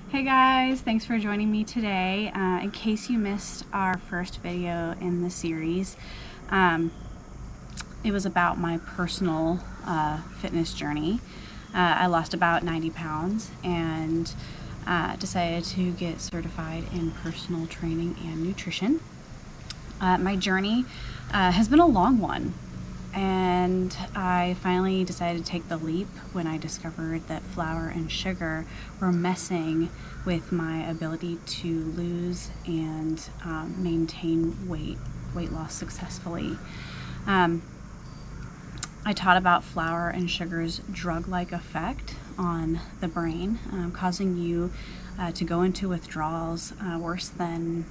Hey guys, thanks for joining me today. In case you missed our first video in the series, it was about my personal fitness journey. I lost about 90 pounds and decided to get certified in personal training and nutrition. My journey has been a long one, and I finally decided to take the leap when I discovered that flour and sugar were messing with my ability to lose and maintain weight loss successfully. I taught about flour and sugar's drug-like effect on the brain, causing you to go into withdrawals worse than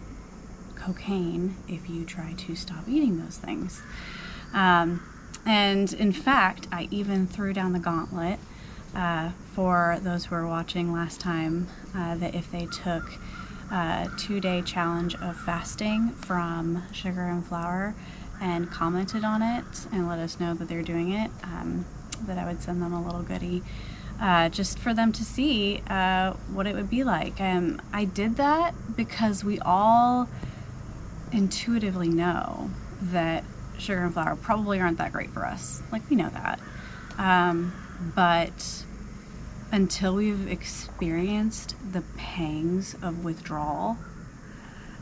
cocaine if you try to stop eating those things. And in fact, I even threw down the gauntlet for those who were watching last time, that if they took a 2-day challenge of fasting from sugar and flour and commented on it and let us know that they're doing it, that I would send them a little goodie just for them to see what it would be like. I did that because we all intuitively know that sugar and flour probably aren't that great for us. Like, we know that. But until we've experienced the pangs of withdrawal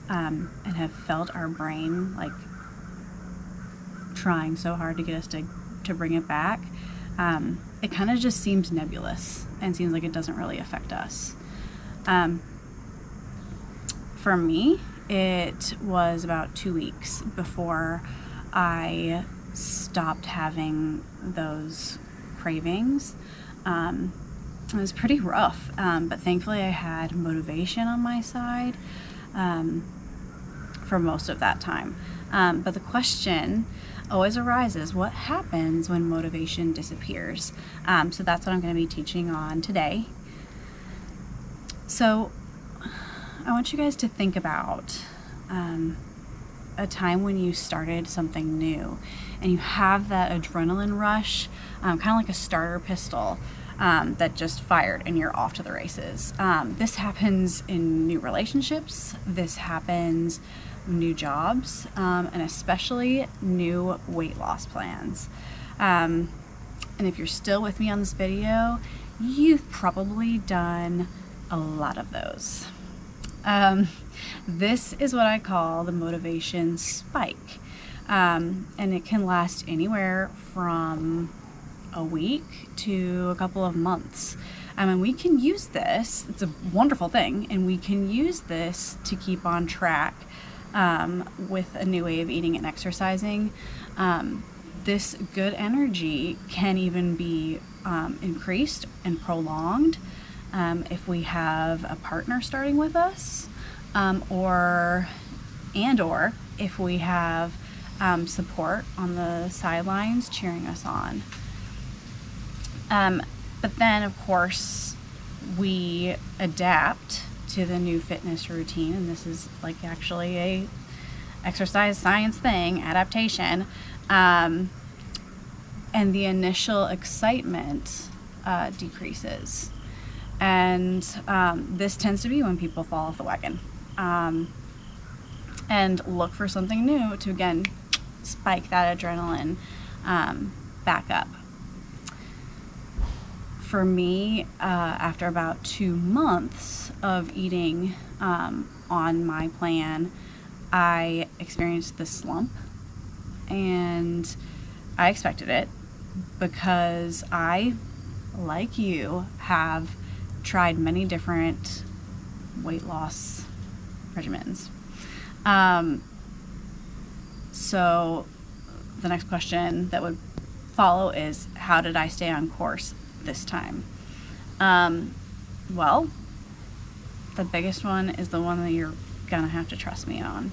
and have felt our brain like trying so hard to get us to bring it back, it kind of just seems nebulous and seems like it doesn't really affect us. For me, it was about 2 weeks before I stopped having those cravings. It was pretty rough, but thankfully I had motivation on my side for most of that time. But the question always arises, what happens when motivation disappears? So that's what I'm going to be teaching on today. So I want you guys to think about a time when you started something new and you have that adrenaline rush, kind of like a starter pistol that just fired and you're off to the races. This happens in new relationships, this happens new jobs, and especially new weight loss plans. And if you're still with me on this video, you've probably done a lot of those. This is what I call the motivation spike, and it can last anywhere from a week to a couple of months. And we can use this, it's a wonderful thing, and we can use this to keep on track with a new way of eating and exercising. This good energy can even be increased and prolonged if we have a partner starting with us, or if we have support on the sidelines cheering us on. But then, of course, we adapt to the new fitness routine, and this is like actually a exercise science thing, adaptation, and the initial excitement decreases. And this tends to be when people fall off the wagon and look for something new to, again, spike that adrenaline back up. For me, after about 2 months of eating on my plan, I experienced this slump, and I expected it because I, like you, have tried many different weight loss regimens. So the next question that would follow is, how did I stay on course this time? Well, the biggest one is the one that you're gonna have to trust me on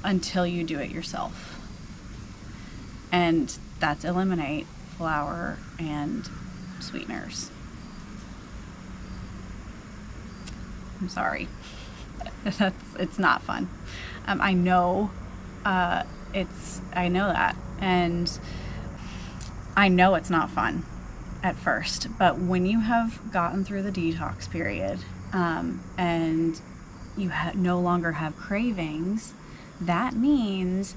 until you do it yourself, and that's eliminate flour and sweeteners. I'm sorry. It's not fun. I know I know that, and I know it's not fun. at first, but when you have gotten through the detox period, and you no longer have cravings, that means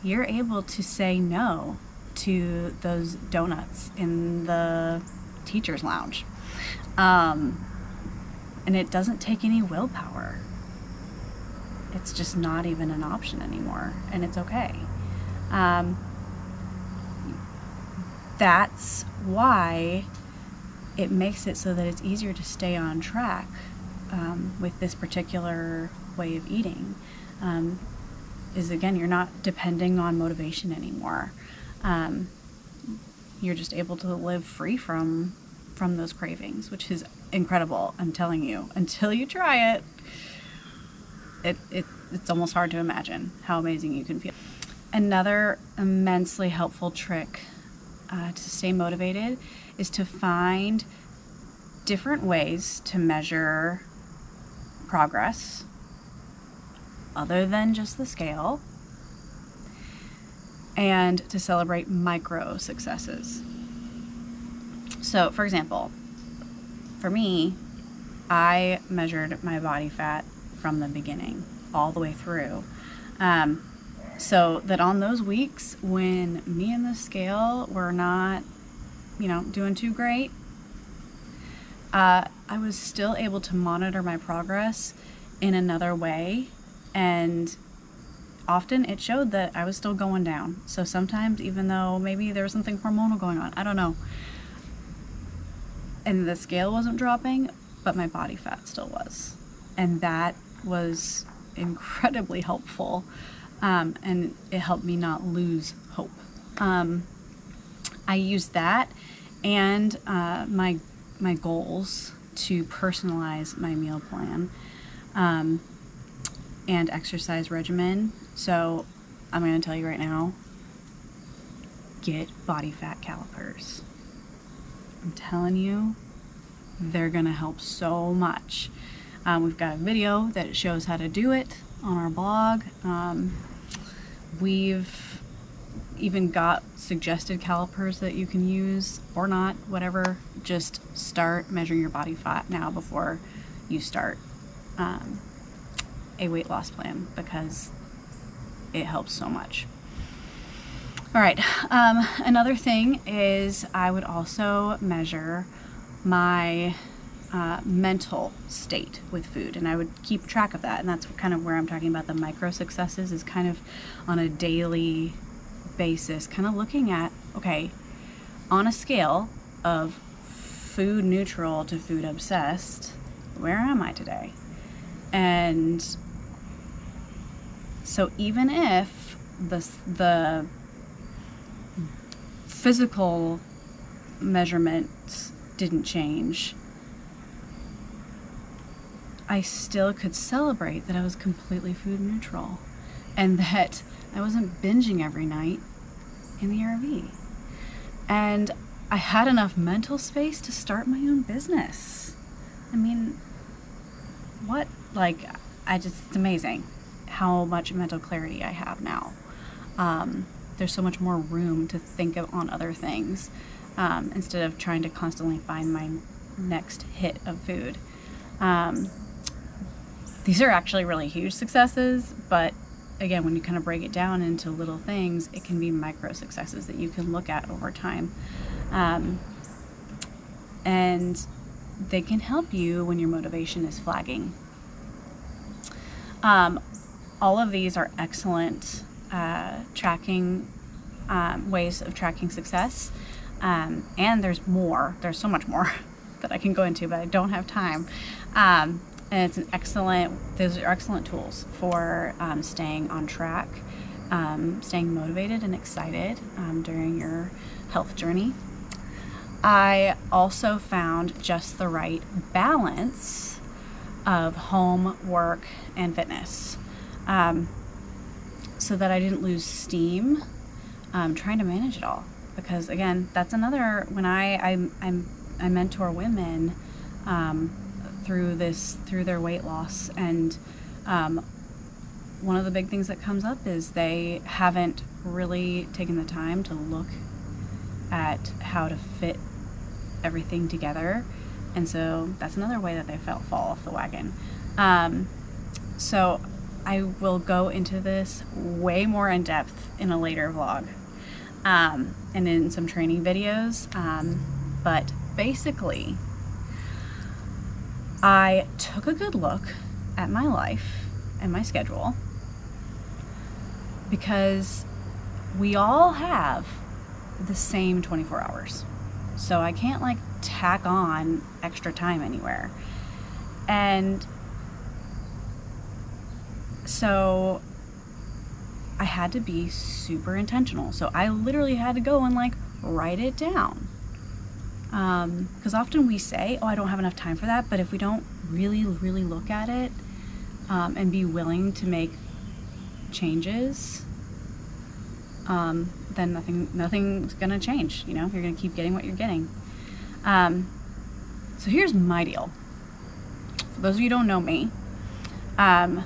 you're able to say no to those donuts in the teacher's lounge. And it doesn't take any willpower. It's just not even an option anymore, and it's okay. That's why it makes it so that it's easier to stay on track with this particular way of eating. Is again, you're not depending on motivation anymore. You're just able to live free from those cravings, which is incredible. I'm telling you, until you try it, it's almost hard to imagine how amazing you can feel. Another immensely helpful trick to stay motivated is to find different ways to measure progress other than just the scale, and to celebrate micro successes. So, for example, for me, I measured my body fat from the beginning all the way through. So that on those weeks when me and the scale were not, doing too great, I was still able to monitor my progress in another way, and often it showed that I was still going down. So sometimes, even though maybe there was something hormonal going on, I don't know, and the scale wasn't dropping, but my body fat still was. And that was incredibly helpful. And it helped me not lose hope. I used that and my goals to personalize my meal plan and exercise regimen. So I'm going to tell you right now, get body fat calipers. I'm telling you, they're going to help so much. We've got a video that shows how to do it on our blog. We've even got suggested calipers that you can use or not, whatever. Just start measuring your body fat now before you start a weight loss plan, because it helps so much. All right, another thing is I would also measure my mental state with food, and I would keep track of that. And that's kind of where I'm talking about the micro successes, is kind of on a daily basis, kind of looking at, okay, on a scale of food neutral to food obsessed, where am I today? And so even if the physical measurements didn't change, I still could celebrate that I was completely food neutral and that I wasn't binging every night in the RV. And I had enough mental space to start my own business. I mean, it's amazing how much mental clarity I have now. There's so much more room to think on other things instead of trying to constantly find my next hit of food. These are actually really huge successes, but again, when you kind of break it down into little things, it can be micro successes that you can look at over time. And they can help you when your motivation is flagging. All of these are excellent tracking ways of tracking success. And there's so much more that I can go into, but I don't have time. And those are excellent tools for staying on track, staying motivated and excited during your health journey. I also found just the right balance of home, work, and fitness, so that I didn't lose steam trying to manage it all. Because again, that's another, when I mentor women through their weight loss, and one of the big things that comes up is they haven't really taken the time to look at how to fit everything together. And so that's another way that they fall off the wagon. So I will go into this way more in depth in a later vlog, and in some training videos. But basically, I took a good look at my life and my schedule, because we all have the same 24 hours. So I can't like tack on extra time anywhere. And so I had to be super intentional. So I literally had to go and like write it down. Because often we say, oh, I don't have enough time for that. But if we don't really look at it, and be willing to make changes, then nothing's gonna change. You know, you're gonna keep getting what you're getting. So here's my deal. For those of you who don't know me, I'm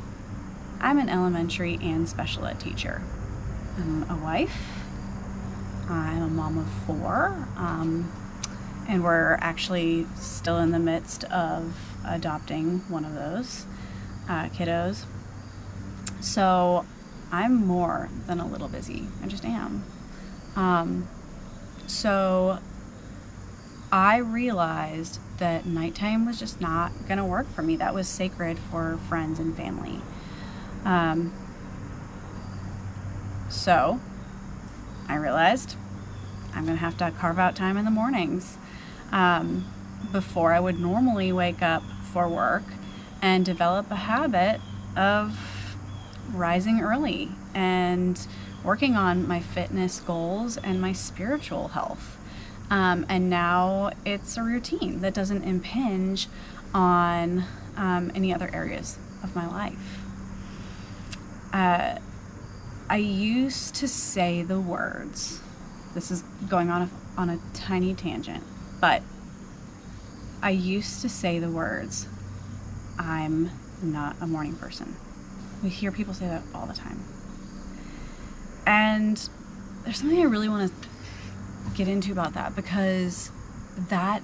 an elementary and special ed teacher. I'm a wife. I'm a mom of 4. And we're actually still in the midst of adopting one of those kiddos. So I'm more than a little busy. I just am. So I realized that nighttime was just not gonna work for me. That was sacred for friends and family. So I realized I'm gonna have to carve out time in the mornings, before I would normally wake up for work, and develop a habit of rising early and working on my fitness goals and my spiritual health. And now it's a routine that doesn't impinge on any other areas of my life. I used to say the words, this is going on a tiny tangent, but I used to say the words, I'm not a morning person. We hear people say that all the time. And there's something I really want to get into about that, because that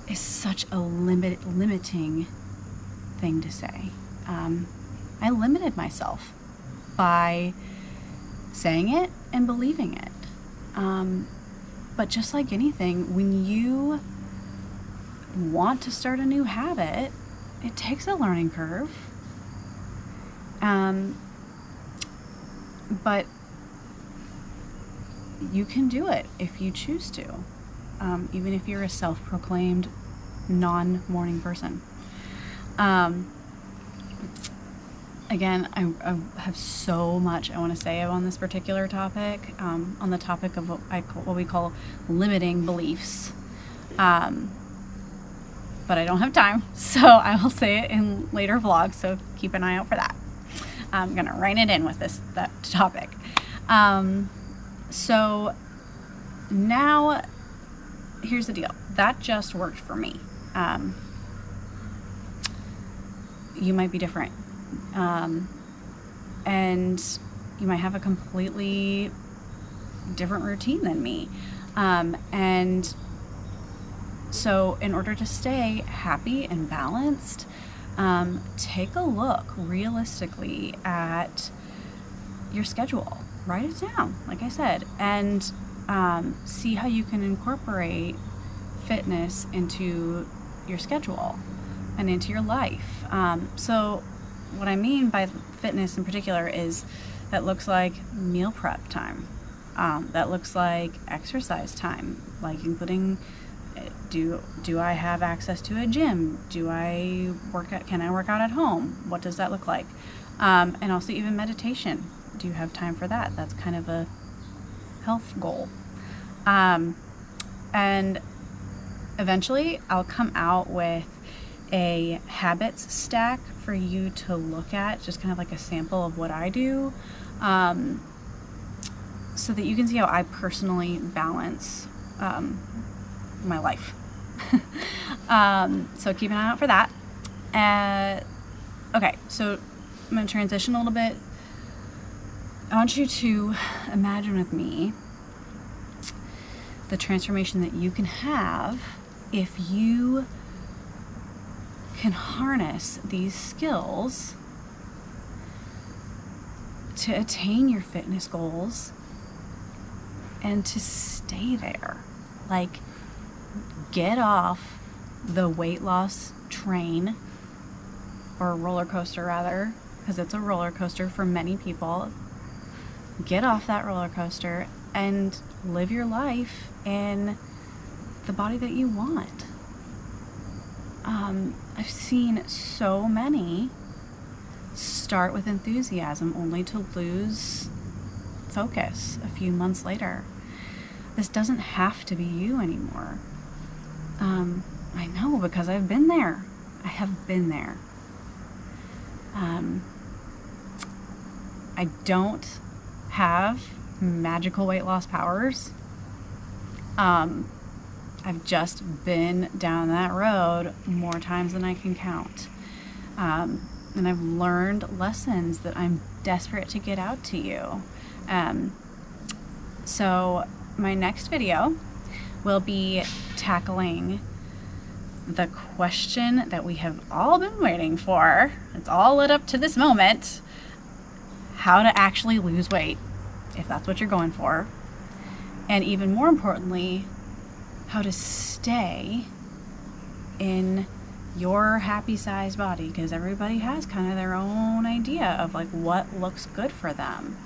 is such a limiting thing to say. I limited myself by saying it and believing it. But just like anything, when you want to start a new habit, it takes a learning curve. But you can do it if you choose to, even if you're a self-proclaimed non-morning person. Again, I have so much I want to say on this particular topic, on the topic of what we call limiting beliefs. But I don't have time, so I will say it in later vlogs, so keep an eye out for that. I'm gonna write it in with that topic. So now, here's the deal. That just worked for me. You might be different. And you might have a completely different routine than me. And so in order to stay happy and balanced, take a look realistically at your schedule. Write it down, like I said, and see how you can incorporate fitness into your schedule and into your life. So what I mean by fitness in particular is that looks like meal prep time. That looks like exercise time, like including do I have access to a gym? Can I work out at home? What does that look like? And also even meditation. Do you have time for that? That's kind of a health goal. And eventually I'll come out with a habits stack for you to look at, just kind of like a sample of what I do, so that you can see how I personally balance my life. So keep an eye out for that. Okay, so I'm going to transition a little bit. I want you to imagine with me the transformation that you can have if you can harness these skills to attain your fitness goals and to stay there. Like, get off the weight loss train, or roller coaster rather, because it's a roller coaster for many people. Get off that roller coaster and live your life in the body that you want. I've seen so many start with enthusiasm only to lose focus a few months later. This doesn't have to be you anymore. I know, because I've been there. I have been there. I don't have magical weight loss powers. I've just been down that road more times than I can count. And I've learned lessons that I'm desperate to get out to you. So my next video will be tackling the question that we have all been waiting for. It's all led up to this moment: how to actually lose weight, if that's what you're going for. And even more importantly, how to stay in your happy sized body, because everybody has kind of their own idea of like what looks good for them.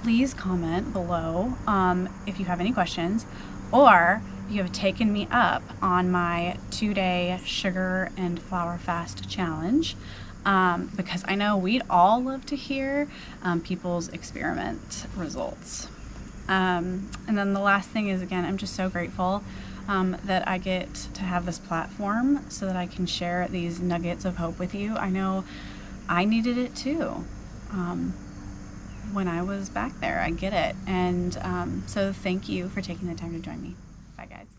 Please comment below if you have any questions, or you have taken me up on my 2-day sugar and flour fast challenge, because I know we'd all love to hear people's experiment results. And then the last thing is, again, I'm just so grateful that I get to have this platform so that I can share these nuggets of hope with you. I know I needed it too. When I was back there, I get it. And so thank you for taking the time to join me. Bye, guys.